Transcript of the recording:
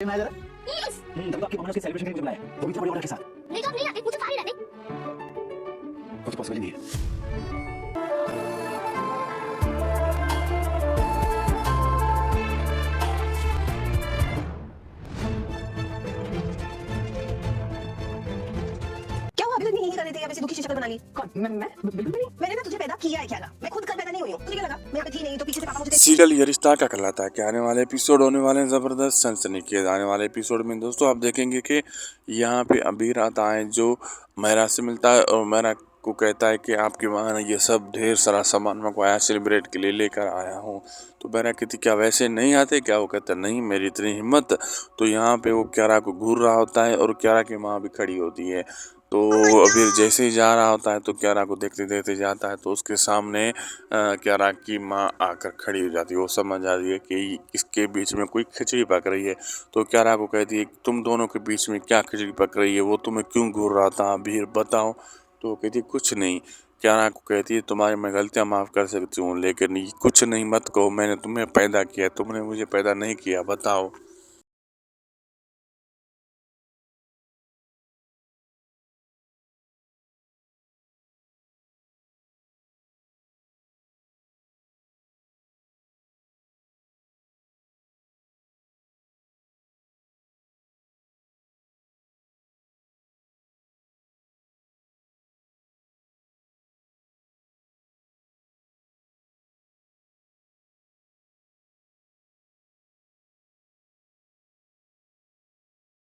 मैं जरा यस तब तो आपकी मम्मी ने उसके सेलिब्रेशन के लिए बुलाया वो भी इतना बड़े ऑर्डर के साथ। नहीं तो आप नहीं आते, मुझे बाहर ही रहते। वो तो पॉसिबल नहीं है। क्या हुआ? अभी तक नहीं कर रही थी, अब ऐसी दुखी सी शक्ल बना ली। कौन? मैं बिल्कुल नहीं। मैंने ना तुझे पैदा किया है क्या? मैं खुद कल पैदा नहीं हुई हूँ। तुझे क्या लगा मैं यहाँ पे थी नहीं तो पीछे से पापा मुझे सीरियल ये रिश्ता क्या कहलाता है कि आने वाले एपिसोड होने वाले हैं ज़बरदस्त सनसनीखेज। आने वाले एपिसोड में दोस्तों आप देखेंगे कि यहाँ पे अबीर आता है जो महरा से मिलता है और महरा को कहता है कि आपकी माँ ने ये सब ढेर सारा सामान मंगवाया सेलिब्रेट के लिए लेकर आया हूँ। तो महरा कहती क्या वैसे नहीं आते क्या? वो कहता नहीं मेरी इतनी हिम्मत। तो यहाँ पे वो क्यारा को घूर रहा होता है और क्यारा की माँ भी खड़ी होती है। तो अबीर जैसे ही जा रहा होता है तो क्यारा को देखते देखते जाता है तो उसके सामने क्यारा की माँ आकर खड़ी हो जाती है। वो समझ जाती है कि इसके बीच में कोई खिचड़ी पक रही है। तो क्यारा को कहती है तुम दोनों के बीच में क्या खिचड़ी पक रही है? वो तुम्हें क्यों घूर रहा था अबीर बताओ। तो वो कहती है कुछ नहीं। क्यारा को कहती है तुम्हारी मैं गलतियाँ माफ़ कर सकती हूँ लेकिन कुछ नहीं मत कहो, मैंने तुम्हें पैदा किया, तुमने मुझे पैदा नहीं किया, बताओ।